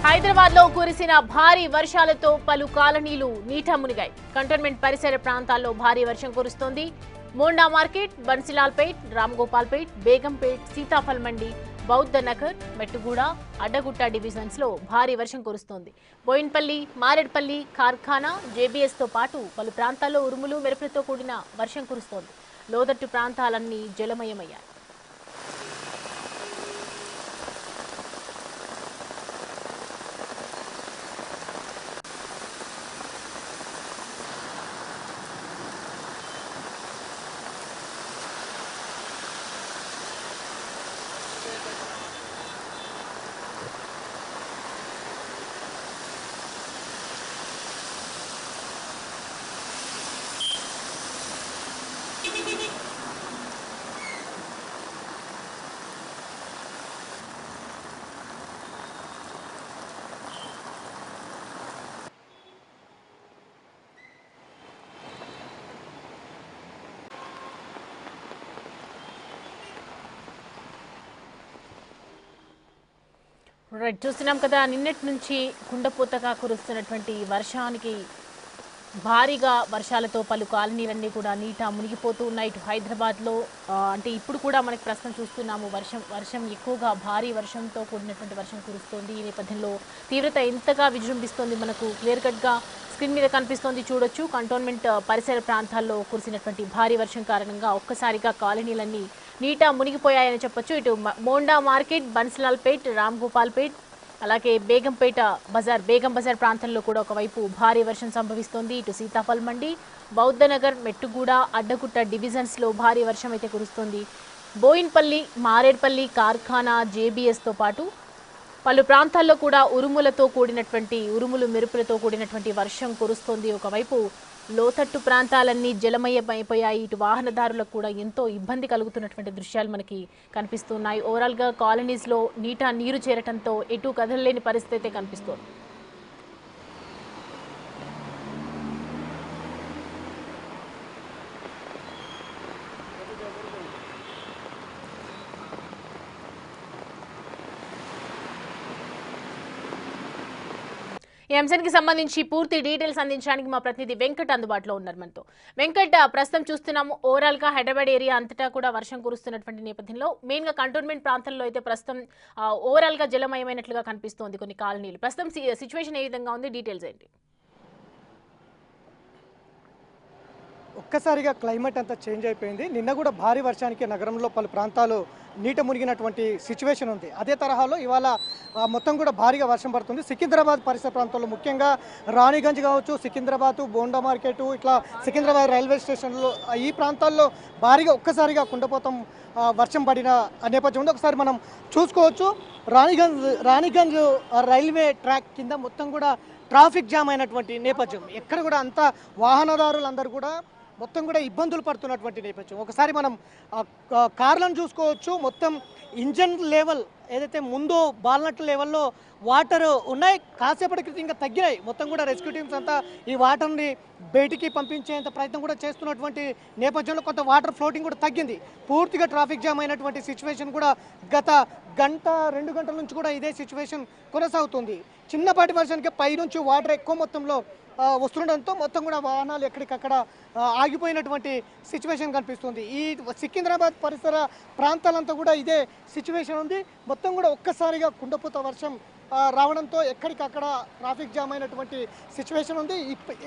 హైదరాబాద్ లో కురిసిన భారీ వర్షాలతో పలు కాలనీలు నీట మునిగాయి. కంటోన్మెంట్ పరిసర ప్రాంతాల్లో భారీ వర్షం కురుస్తోంది. మోండా మార్కెట్, బన్సిలాల్పేట్, రామ్గోపాల్పేట్, బేగంపేట్, సీతాఫల్ మండి, బౌద్ధ నగర్, మెట్టుగూడ, అడ్డగుట్ట డివిజన్స్ లో భారీ వర్షం కురుస్తోంది. బోయిన్పల్లి, మారేడ్పల్లి, కార్ఖానా, జేబీఎస్ తో పాటు పలు ప్రాంతాల్లో ఉరుములు మెరుపులతో కూడిన వర్షం కురుస్తోంది. లోతట్టు ప్రాంతాలన్నీ జలమయమయ్యాయి. చూస్తున్నాం కదా, నిన్నటి నుంచి కుండపోతగా కురుస్తున్నటువంటి వర్షానికి భారీగా వర్షాలతో పలు కాలనీలన్నీ కూడా నీట మునిగిపోతూ ఉన్నాయి. ఇటు హైదరాబాద్లో అంటే ఇప్పుడు కూడా మనకి ప్రస్తుతం చూస్తున్నాము వర్షం ఎక్కువగా భారీ వర్షంతో కూడినటువంటి వర్షం కురుస్తోంది. ఈ నేపథ్యంలో తీవ్రత ఎంతగా విజృంభిస్తోంది మనకు క్లియర్ కట్గా స్క్రీన్ మీద కనిపిస్తోంది, చూడొచ్చు. కంటోన్మెంట్ పరిసర ప్రాంతాల్లో కురిసినటువంటి భారీ వర్షం కారణంగా ఒక్కసారిగా కాలనీలన్నీ నీట మునిగిపోయాయని చెప్పొచ్చు. ఇటు మోండా మార్కెట్, బన్సిలాల్పేట్, రామ్గోపాల్పేట్, అలాగే బేగం బజార్ ప్రాంతంలో కూడా ఒకవైపు భారీ వర్షం సంభవిస్తోంది. ఇటు సీతాఫల్ మండి, బౌద్ధనగర్, మెట్టుగూడ, అడ్డగుట్ట డివిజన్స్లో భారీ వర్షం అయితే కురుస్తోంది. బోయిన్పల్లి, మారేడ్పల్లి, కార్ఖానా, జేబీఎస్తో పాటు పలు ప్రాంతాల్లో కూడా ఉరుములు మెరుపులతో కూడినటువంటి వర్షం కురుస్తోంది. ఒకవైపు లోతట్టు ప్రాంతాలన్నీ జలమయమైపోయాయి. ఇటు వాహనదారులకు కూడా ఎంతో ఇబ్బంది కలుగుతున్నటువంటి దృశ్యాలు మనకి కనిపిస్తున్నాయి. ఓవరాల్గా కాలనీస్లో నీరు చేరటంతో ఎటు కదలలేని పరిస్థితి అయితే కనిపిస్తోంది. ఈ అంశానికి సంబంధించి పూర్తి డీటెయిల్స్ అందించడానికి మా ప్రతినిధి వెంకట్ అందుబాటులో ఉన్నారు మనతో. వెంకట్, ప్రస్తుతం చూస్తున్నాము ఓవరాల్ గా హైదరాబాద్ ఏరియా అంతటా కూడా వర్షం కురుస్తున్నటువంటి నేపథ్యంలో మెయిన్ గా కంటోన్మెంట్ ప్రాంతంలో అయితే ప్రస్తుతం ఓవరాల్ గా జలమయమైనట్లుగా కనిపిస్తోంది కొన్ని కాలనీలు. ప్రస్తుతం సిచ్యువేషన్ ఏ విధంగా ఉంది, డీటెయిల్స్ ఏంటి? ఒక్కసారిగా క్లైమేట్ అంతా చేంజ్ అయిపోయింది. నిన్న కూడా భారీ వర్షానికి నగరంలో పలు ప్రాంతాలు నీట మునిగినటువంటి సిచ్యువేషన్ ఉంది. అదే తరహాలో ఇవాళ మొత్తం కూడా భారీగా వర్షం పడుతుంది. సికింద్రాబాద్ పరిసర ప్రాంతాల్లో ముఖ్యంగా రాణిగంజ్ కావచ్చు, సికింద్రాబాద్, బోండా మార్కెట్, ఇట్లా సికింద్రాబాద్ రైల్వే స్టేషన్లో ఈ ప్రాంతాల్లో భారీగా ఒక్కసారిగా కుండపోతం వర్షం పడిన నేపథ్యం ఉంది. ఒకసారి మనం చూసుకోవచ్చు. రాణిగంజ్ రైల్వే ట్రాక్ కింద మొత్తం కూడా ట్రాఫిక్ జామ్ అయినటువంటి నేపథ్యం. ఎక్కడ కూడా అంతా వాహనదారులందరూ కూడా మొత్తం కూడా ఇబ్బందులు పడుతున్నటువంటి నేపథ్యం. ఒకసారి మనం కార్లను చూసుకోవచ్చు. మొత్తం ఇంజన్ లెవెల్ ఏదైతే ముందు బాల్నట్ లెవెల్లో వాటర్ ఉన్నాయి, కాసేపటి క్రితం ఇంకా తగ్గినాయి. మొత్తం కూడా రెస్క్యూ టీమ్స్ అంతా ఈ వాటర్ని బయటికి పంపించేంత ప్రయత్నం కూడా చేస్తున్నటువంటి నేపథ్యంలో కొంత వాటర్ ఫ్లోటింగ్ కూడా తగ్గింది. పూర్తిగా ట్రాఫిక్ జామ్ అయినటువంటి సిచ్యువేషన్ కూడా గత గంట 2 గంటల నుంచి కూడా ఇదే సిచ్యువేషన్ కొనసాగుతుంది. చిన్నపాటి వర్షానికి పైనుంచి వాటర్ ఎక్కువ మొత్తంలో వస్తుండడంతో మొత్తం కూడా వాహనాలు ఎక్కడికక్కడ ఆగిపోయినటువంటి సిచ్యువేషన్ కనిపిస్తుంది. ఈ సికింద్రాబాద్ పరిసర ప్రాంతాలంతా కూడా ఇదే సిచ్యువేషన్ ఉంది. మొత్తం కూడా ఒక్కసారిగా కుండపోత వర్షం రావడంతో ఎక్కడికక్కడ ట్రాఫిక్ జామ్ అయినటువంటి సిచ్యువేషన్ ఉంది.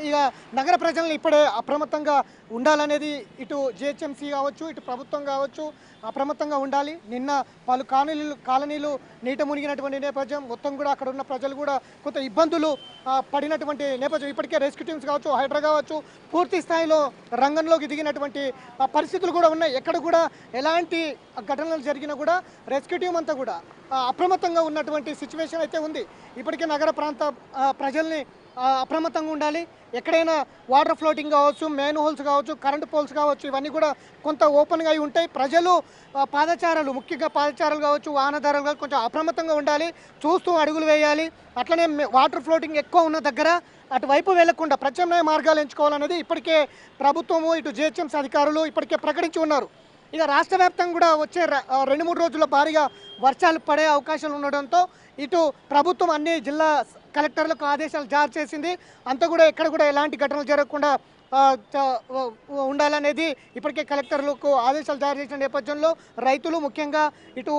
ఇక నగర ప్రజలను ఇప్పుడే అప్రమత్తంగా ఉండాలనేది ఇటు జిహెచ్ఎంసీ కావచ్చు, ఇటు ప్రభుత్వం కావచ్చు అప్రమత్తంగా ఉండాలి. నిన్న పలు కాలనీలు నీట మునిగినటువంటి నేపథ్యం. మొత్తం కూడా అక్కడ ఉన్న ప్రజలు కూడా కొంత ఇబ్బందులు పడినటువంటి నేపథ్యం. ఇప్పటికే రెస్క్యూ టీమ్స్ కావచ్చు, హైడ్రా కావచ్చు పూర్తి స్థాయిలో రంగంలోకి దిగినటువంటి పరిస్థితులు కూడా ఉన్నాయి. ఎక్కడ కూడా ఎలాంటి ఘటనలు జరిగినా కూడా రెస్క్యూ టీం అంతా కూడా అప్రమత్తంగా ఉన్నటువంటి సిచ్యువేషన్ అయితే ఉంది. ఇప్పటికే నగర ప్రాంత ప్రజల్ని అప్రమత్తంగా ఉండాలి. ఎక్కడైనా వాటర్ ఫ్లోటింగ్ కావచ్చు, మెయిన్ హోల్స్ కావచ్చు, కరెంట్ పోల్స్ కావచ్చు, ఇవన్నీ కూడా కొంత ఓపెన్గా అయి ఉంటాయి. ప్రజలు ముఖ్యంగా పాదచారులు కావచ్చు, వాహనదారులు కావచ్చు కొంచెం అప్రమత్తంగా ఉండాలి, చూస్తూ అడుగులు వేయాలి. అట్లనే వాటర్ ఫ్లోటింగ్ ఎక్కువ ఉన్న దగ్గర అటువైపు వెళ్లకుండా ప్రత్యామ్నాయ మార్గాలు ఎంచుకోవాలనేది ఇప్పటికే ప్రభుత్వము, ఇటు జిహెచ్ఎంసీ అధికారులు ఇప్పటికే ప్రకటించి ఉన్నారు. ఇక రాష్ట్ర వ్యాప్తంగా కూడా వచ్చే 2-3 రోజుల్లో భారీగా వర్షాలు పడే అవకాశాలు ఉండడంతో ఇటు ప్రభుత్వం అన్ని జిల్లా కలెక్టర్లకు ఆదేశాలు జారీ చేసింది. అంతా కూడా ఎక్కడ కూడా ఎలాంటి ఘటనలు జరగకుండా ఉండాలనేది ఇప్పటికే కలెక్టర్లకు ఆదేశాలు జారీ చేసిన నేపథ్యంలో రైతులు ముఖ్యంగా ఇటు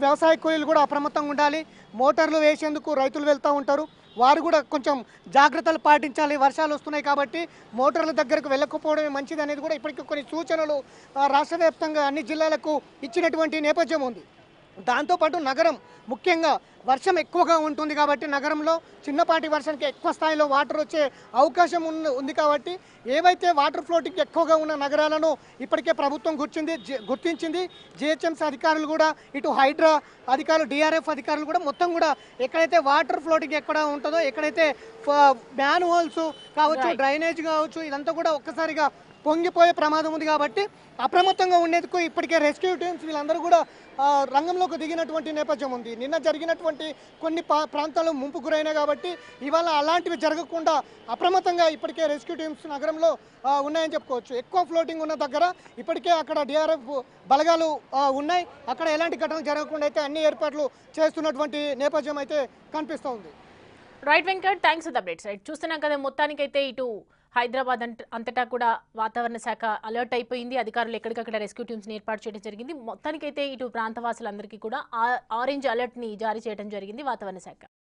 వ్యవసాయ కూలీలు కూడా అప్రమత్తంగా ఉండాలి. మోటార్లు వేసేందుకు రైతులు వెళ్తూ ఉంటారు, వారు కూడా కొంచెం జాగ్రత్తలు పాటించాలి. వర్షాలు వస్తున్నాయి కాబట్టి మోటార్ల దగ్గరకు వెళ్ళకపోవడమే మంచిది అనేది కూడా ఇప్పటికీ కొన్ని సూచనలు రాష్ట్ర వ్యాప్తంగా అన్ని జిల్లాలకు ఇచ్చినటువంటి నేపథ్యం ఉంది. దాంతోపాటు నగరం ముఖ్యంగా వర్షం ఎక్కువగా ఉంటుంది కాబట్టి నగరంలో చిన్నపాటి వర్షానికి ఎక్కువ స్థాయిలో వాటర్ వచ్చే అవకాశం ఉంది కాబట్టి ఏవైతే వాటర్ ఫ్లోటింగ్ ఎక్కువగా ఉన్న నగరాలను ఇప్పటికే ప్రభుత్వం గుర్తించింది. జిహెచ్ఎంసీ అధికారులు కూడా ఇటు హైడ్రా అధికారులు డిఆర్ఎఫ్ అధికారులు కూడా మొత్తం కూడా ఎక్కడైతే వాటర్ ఫ్లోటింగ్ ఎక్కడ ఉంటుందో ఎక్కడైతే మ్యాన్ హోల్స్ కావచ్చు డ్రైనేజ్ కావచ్చు ఇదంతా కూడా ఒక్కసారిగా పొంగిపోయే ప్రమాదం ఉంది కాబట్టి అప్రమత్తంగా ఉండేందుకు ఇప్పటికే రెస్క్యూ టీమ్స్ వీళ్ళందరూ కూడా రంగంలోకి దిగినటువంటి నేపథ్యం ఉంది. నిన్న జరిగినటువంటి కొన్ని ప్రాంతాలు ముంపు గురైనాయి కాబట్టి ఇవాళ అలాంటివి జరగకుండా అప్రమత్తంగా ఇప్పటికే రెస్క్యూ టీమ్స్ నగరంలో ఉన్నాయని చెప్పుకోవచ్చు. ఎక్కువ ఫ్లోటింగ్ ఉన్న దగ్గర ఇప్పటికే అక్కడ డిఆర్ఎఫ్ బలగాలు ఉన్నాయి. అక్కడ ఎలాంటి ఘటనలు జరగకుండా అయితే అన్ని ఏర్పాట్లు చేస్తున్నటువంటి నేపథ్యం అయితే కనిపిస్తూ ఉంది. Right Venkat, thanks for the updates. Right, చూస్తున్నాం కదా మొత్తానికైతే ఇటు హైదరాబాద్ అంతటా కూడా వాతావరణ శాఖ అలర్ట్ అయిపోయింది. అధికారులు ఎక్కడికక్కడ రెస్క్యూ టీమ్స్ ఏర్పాటు చేయడం జరిగింది. మొత్తానికైతే ఇటు ప్రాంతవాసులందరికీ కూడా ఆరెంజ్ అలర్ట్ ని జారీ చేయడం జరిగింది వాతావరణ శాఖ.